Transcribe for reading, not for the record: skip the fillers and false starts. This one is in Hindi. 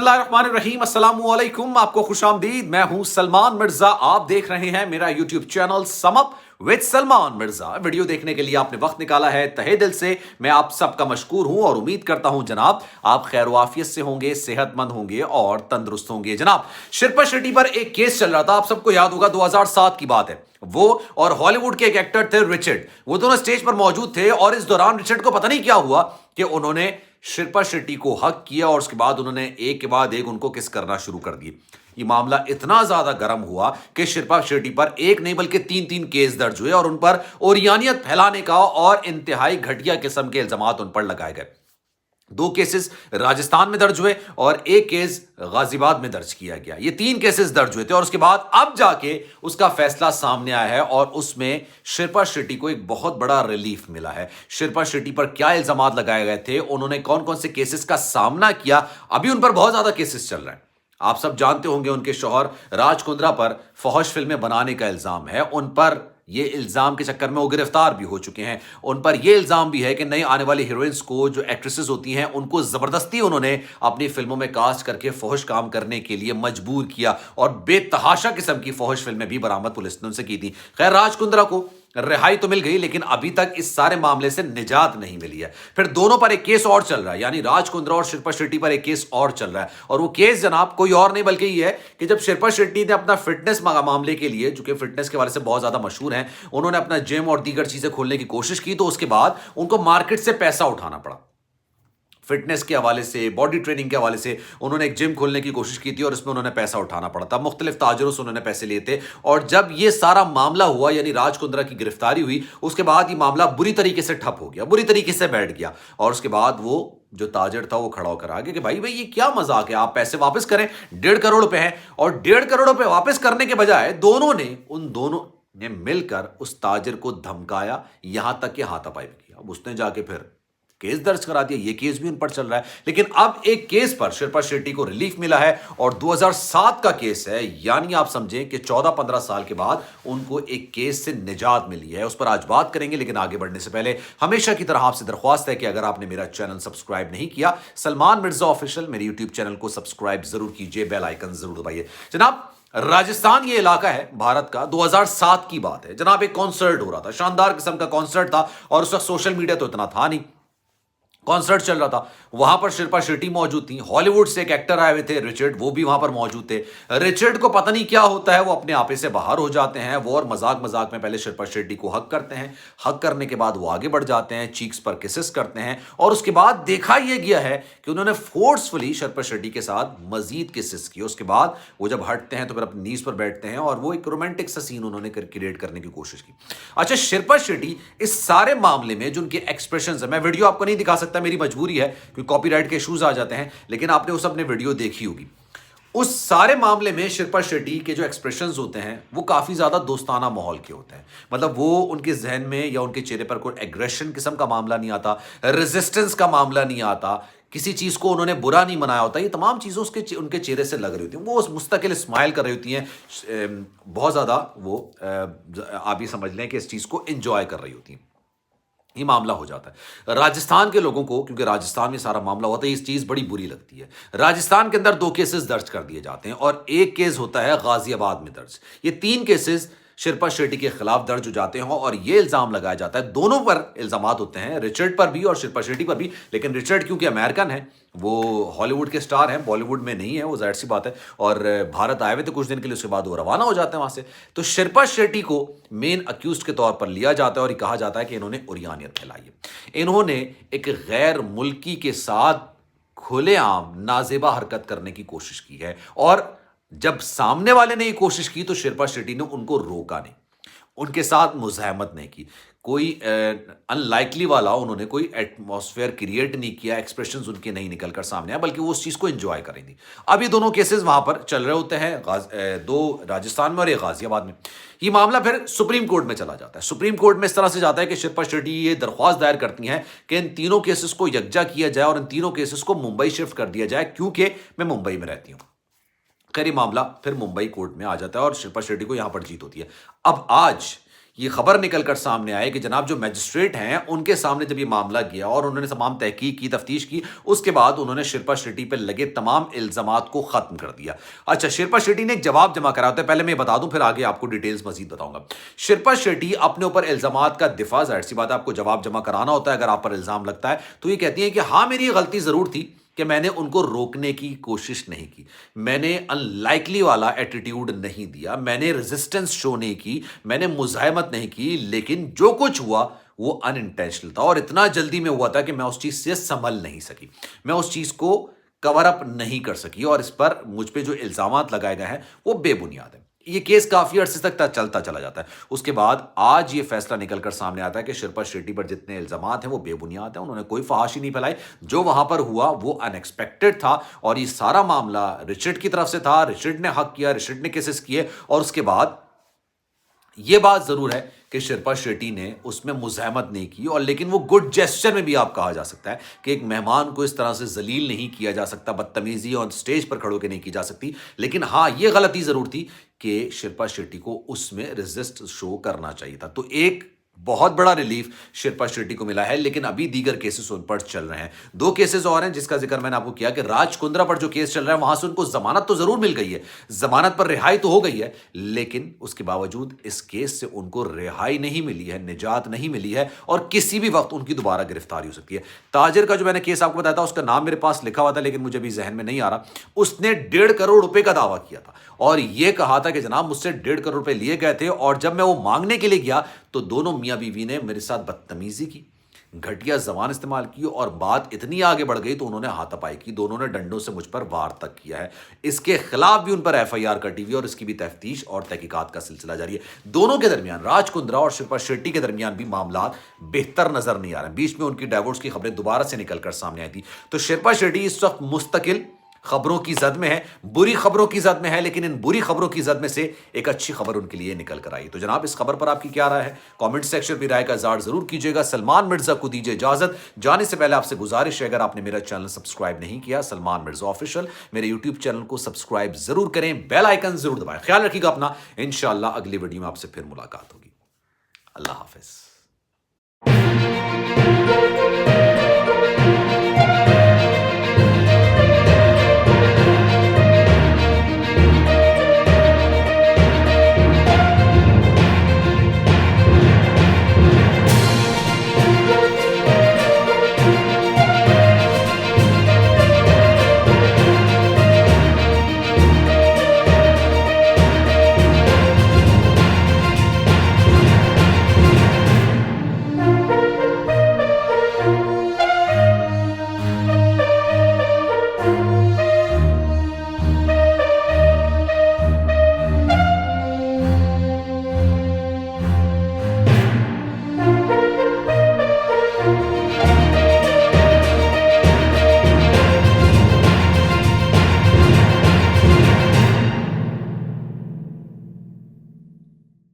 बिस्मिल्लाहिर्रहमानिर्रहीम, अस्सलामुअलैकुम। आपको खुशामदीद। मैं हूं सलमान मिर्जा। आप देख रहे हैं मेरा YouTube channel sum up with Salman Mirza. Video देखने के लिए आपने वक्त निकाला है, तहे दिल से मैं आप सबका मशकूर हूं और उम्मीद करता हूं जनाब आप खैर वाफियत से होंगे, सेहतमंद होंगे और तंदुरुस्त होंगे। जनाब, शिल्पा शेट्टी पर एक केस चल रहा था, आप सबको याद होगा, 2007 की बात है। वो और हॉलीवुड के एक एक्टर थे रिचर्ड, वो दोनों स्टेज पर मौजूद थे और इस दौरान रिचर्ड को पता नहीं क्या हुआ कि उन्होंने शिल्पा शेट्टी को हक किया और उसके बाद उन्होंने एक के बाद एक उनको किस करना शुरू कर दिए। ये मामला इतना ज्यादा गर्म हुआ कि शिल्पा शेट्टी पर एक नहीं बल्कि तीन तीन केस दर्ज हुए और उन पर ओरियानियत फैलाने का और इंतहाई घटिया किस्म के इल्जामात उन पर लगाए गए। दो केसेस राजस्थान में दर्ज हुए और एक केस गाजियाबाद में दर्ज किया गया। ये तीन केसेस दर्ज हुए थे और उसके बाद अब जाके उसका फैसला सामने आया है और उसमें शिल्पा शेट्टी को एक बहुत बड़ा रिलीफ मिला है। शिल्पा शेट्टी पर क्या इल्जामात लगाए गए थे, उन्होंने कौन कौन से केसेस का सामना किया, अभी उन पर बहुत ज्यादा केसेस चल रहे हैं। आप सब जानते होंगे उनके शौहर राज कुंद्रा पर फौहश फिल्में बनाने का इल्जाम है। उन पर ये इल्जाम के चक्कर में वो गिरफ्तार भी हो चुके हैं। उन पर यह इल्जाम भी है कि नई आने वाली हीरोइंस को, जो एक्ट्रेसेस होती हैं, उनको जबरदस्ती उन्होंने अपनी फिल्मों में कास्ट करके फौहश काम करने के लिए मजबूर किया और बेतहाशा किस्म की फौहश फिल्में भी बरामद पुलिस ने उनसे की थी। खैर, राज कुंद्रा को रिहाई तो मिल गई लेकिन अभी तक इस सारे मामले से निजात नहीं मिली है। फिर दोनों पर एक केस और चल रहा है, यानी राज कुंद्रा और शिल्पा शेट्टी पर एक केस और चल रहा है और वो केस जनाब कोई और नहीं बल्कि ये है कि जब शिल्पा शेट्टी ने अपना फिटनेस मामले के लिए, जो कि फिटनेस के वाले से बहुत ज्यादा मशहूर हैं, उन्होंने अपना जिम और दीगर चीजें खोलने की कोशिश की तो उसके बाद उनको मार्केट से पैसा उठाना पड़ा। फिटनेस के हवाले से, बॉडी ट्रेनिंग के हवाले से उन्होंने एक जिम खोलने की कोशिश की थी और इसमें उन्होंने पैसा उठाना पड़ा था। मुख्तलिफ ताजरों से उन्होंने पैसे लिए थे और जब ये सारा मामला हुआ, यानी राज कुंद्रा की गिरफ्तारी हुई, उसके बाद ये मामला बुरी तरीके से ठप हो गया, बुरी तरीके से बैठ गया और उसके बाद वो जो ताजर था वो खड़ा होकर आ गया कि भाई ये क्या मजाक है, आप पैसे वापस करें। 1.5 करोड़ रुपए हैं और 1.5 करोड़ रुपए वापस करने के बजाय उन दोनों ने मिलकर उस ताजर को धमकाया, यहां तक कि हाथापाई भी किया। अब उसने जाके फिर केस दर्ज करा दिया, ये केस भी उन पर चल रहा है। लेकिन अब एक केस पर शिल्पा शेट्टी को रिलीफ मिला है और 2007 का केस है, यानी आप समझें कि 14-15 साल के बाद उनको एक केस से निजात मिली है। उस पर आज बात करेंगे, लेकिन आगे बढ़ने से पहले हमेशा की तरह आपसे दरख्वास्त है कि अगर आपने मेरा चैनल सब्सक्राइब नहीं किया, सलमान मिर्जा ऑफिशियल, मेरे यूट्यूब चैनल को सब्सक्राइब जरूर कीजिए, बेल आइकन जरूर दबाइए। जनाब, राजस्थान ये इलाका है भारत का, 2007 की बात है जनाब। एक कॉन्सर्ट हो रहा था, शानदार किस्म का कॉन्सर्ट था और उस वक्त सोशल मीडिया तो इतना था नहीं, कॉन्सर्ट चल रहा था। वहां पर शिल्पा शेट्टी मौजूद थी, हॉलीवुड से एक एक्टर आए हुए थे रिचर्ड, वो भी वहां पर मौजूद थे। रिचर्ड को पता नहीं क्या होता है, वो अपने आपे से बाहर हो जाते हैं। वो और मजाक मजाक में पहले शिल्पा शेट्टी को हक करते हैं, हक करने के बाद वो आगे बढ़ जाते हैं, चीक्स पर किसेस करते हैं और उसके बाद देखा यह गया है कि उन्होंने फोर्सफुली शिल्पा शेट्टी के साथ मजीद किसेस किए। उसके बाद वो जब हटते हैं तो फिर अपनी नीज पर बैठते हैं और वो एक रोमांटिक सा सीन उन्होंने क्रिएट करने की कोशिश की। अच्छा, शिल्पा शेट्टी इस सारे मामले में जो उनके एक्सप्रेशन है, मैं वीडियो आपको नहीं दिखा सकता, मेरी मजबूरी है क्योंकि कॉपीराइट के इश्यूज आ जाते हैं, लेकिन आपने उस अपने वीडियो देखी होगी। उस सारे मामले में शिल्पा शेट्टी के जो एक्सप्रेशंस होते हैं वो काफी ज्यादा दोस्ताना माहौल के होते हैं। मतलब वो उनके जहन में या उनके चेहरे पर कोई एग्रेशन किस्म का मामला नहीं आता, रेजिस्टेंस का मामला नहीं आता, किसी चीज को उन्होंने बुरा नहीं मनाया होता। ये तमाम चीजें उनके चेहरे से लग रही होती हैं, वो मुस्तकिल स्माइल कर रही होती हैं, बहुत ज्यादा वो आप ये समझ लें कि इस चीज को एंजॉय कर रही होती हैं। ये मामला हो जाता है राजस्थान के लोगों को, क्योंकि राजस्थान में सारा मामला होता है, इस चीज बड़ी बुरी लगती है। राजस्थान के अंदर 2 केसेस दर्ज कर दिए जाते हैं और एक केस होता है गाजियाबाद में दर्ज। ये 3 केसेस शिल्पा शेट्टी के खिलाफ दर्ज हो जाते हैं और यह इल्जाम लगाया जाता है, दोनों पर इल्जामात होते हैं, रिचर्ड पर भी और शिल्पा शेट्टी पर भी। लेकिन रिचर्ड क्योंकि अमेरिकन है, वो हॉलीवुड के स्टार हैं, बॉलीवुड में नहीं है, वो जाहिर सी बात है, और भारत आए हुए थे कुछ दिन के लिए, उसके बाद वो रवाना हो जाते हैं वहां से। तो शिल्पा शेट्टी को मेन अक्यूज्ड के तौर पर लिया जाता है और ये कहा जाता है कि इन्होंने ओरियानियत फैलाई है, इन्होंने एक गैर मुल्की के साथ खुलेआम नाजेबा हरकत करने की कोशिश की है। और जब सामने वाले ने ये कोशिश की तो शिल्पा शेट्टी ने उनको रोका नहीं, उनके साथ मुज़ाहमत नहीं की, कोई अनलाइकली वाला उन्होंने कोई एटमॉस्फेयर क्रिएट नहीं किया, एक्सप्रेशंस उनके नहीं निकलकर सामने आया, बल्कि वो उस चीज को एंजॉय कर रही थी। अब ये दोनों केसेस वहां पर चल रहे होते हैं, 2 राजस्थान में और 1 गाजियाबाद में। ये मामला फिर सुप्रीम कोर्ट में चला जाता है। सुप्रीम कोर्ट में इस तरह से जाता है कि शिल्पा शेट्टी ये दरख्वास्त दायर करती हैं कि इन तीनों केसेस को यकजा किया जाए और इन तीनों केसेस को मुंबई शिफ्ट कर दिया जाए, क्योंकि मैं मुंबई में रहती हूं। खैर, ये मामला फिर मुंबई कोर्ट में आ जाता है और शिल्पा शेट्टी को यहां पर जीत होती है। अब आज ये खबर निकलकर सामने आई कि जनाब जो मजिस्ट्रेट हैं उनके सामने जब ये मामला गया और उन्होंने तमाम तहकीक की, तफ्तीश की, उसके बाद उन्होंने शिल्पा शेट्टी पर लगे तमाम इल्जामात को खत्म कर दिया। अच्छा, शिल्पा शेट्टी ने एक जवाब जमा करा होता है, पहले मैं बता दूं फिर आगे आपको डिटेल्स मजीद बताऊंगा। शिल्पा शेट्टी अपने ऊपर इल्जामात का दिफा, जाहिर सी बात है आपको जवाब जमा कराना होता है अगर आप पर इल्जाम लगता है, तो ये कहती है कि हाँ मेरी गलती जरूर थी कि मैंने उनको रोकने की कोशिश नहीं की, मैंने अनलाइकली वाला एटीट्यूड नहीं दिया, मैंने रेजिस्टेंस शो नहीं की, मैंने मुजाहमत नहीं की, लेकिन जो कुछ हुआ वो अनइंटेंशनल था और इतना जल्दी में हुआ था कि मैं उस चीज से संभल नहीं सकी, मैं उस चीज को कवर अप नहीं कर सकी और इस पर मुझ पे जो इल्जामात लगाए गए हैं वो बेबुनियाद है। ये केस काफी अरसे तक चलता चला जाता है। उसके बाद आज ये फैसला निकलकर सामने आता है कि शिल्पा शेट्टी पर जितने इल्जामात हैं वो बेबुनियाद हैं, उन्होंने कोई फहाशी नहीं फैलाई, जो वहां पर हुआ वो अनएक्सपेक्टेड था और ये सारा मामला रिचर्ड की तरफ से था, रिचर्ड ने हक किया, रिचर्ड ने केसेस किए और उसके बाद ये बात जरूर है कि शिल्पा शेट्टी ने उसमें मुज़ाहमत नहीं की और लेकिन वो गुड जेस्चर में भी आप कहा जा सकता है कि एक मेहमान को इस तरह से जलील नहीं किया जा सकता, बदतमीजी ऑन स्टेज पर खड़ो के नहीं की जा सकती। लेकिन हाँ, ये गलती जरूर थी कि शिल्पा शेट्टी को उसमें रेजिस्ट शो करना चाहिए था। तो एक बहुत बड़ा रिलीफ शिल्पा शेट्टी को मिला है, लेकिन अभी दीगर केसेस उन पर चल रहे हैं। दो केसेस और हैं जिसका जिक्र मैंने आपको किया कि राज कुंद्रा पर जो केस चल रहा है वहां से उनको जमानत तो जरूर मिल गई है, जमानत पर रिहाई तो हो गई है, लेकिन उसके बावजूद इस केस से उनको रिहाई नहीं मिली है, निजात नहीं मिली है और किसी भी वक्त उनकी दोबारा गिरफ्तारी हो सकती है। ताजिर का जो मैंने केस आपको बताया था उसका नाम मेरे पास लिखा हुआ था लेकिन मुझे भी जहन में नहीं आ रहा। उसने 1.5 करोड़ रुपए का दावा किया था और यह कहा था कि जनाब मुझसे 1.5 करोड़ रुपए लिए गए थे और जब मैं वो मांगने के लिए गया तो दोनों मियां बीवी ने मेरे साथ बदतमीजी की, घटिया जबान इस्तेमाल की और बात इतनी आगे बढ़ गई तो उन्होंने हाथापाई की, दोनों ने डंडों से मुझ पर वार तक किया है। इसके खिलाफ भी उन पर एफआईआर कटी हुई और इसकी भी तफ्तीश और तहकीकात का सिलसिला जारी है। दोनों के दरमियान, राज कुंद्रा और शिल्पा शेट्टी के दरमियान भी मामला बेहतर नजर नहीं आ रहे। बीच में उनकी डाइवोर्स की खबरें दोबारा से निकलकर सामने आई थी। तो शिल्पा शेट्टी इस वक्त मुस्तकिल खबरों की जद में है, बुरी खबरों की जद में है, लेकिन इन बुरी खबरों की जद में से एक अच्छी खबर उनके लिए निकल कर आई। तो जनाब इस खबर पर आपकी क्या राय है? कमेंट सेक्शन में राय का इज़हार जरूर कीजिएगा। सलमान मिर्जा को दीजिए इजाजत। जाने से पहले आपसे गुजारिश है, अगर आपने मेरा चैनल सब्सक्राइब नहीं किया, सलमान मिर्जा ऑफिशियल, मेरे यूट्यूब चैनल को सब्सक्राइब जरूर करें, बेल आइकन जरूर दबाएं। ख्याल रखिएगा अपना, इंशाअल्लाह अगली वीडियो में आपसे फिर मुलाकात होगी। अल्लाह हाफिज।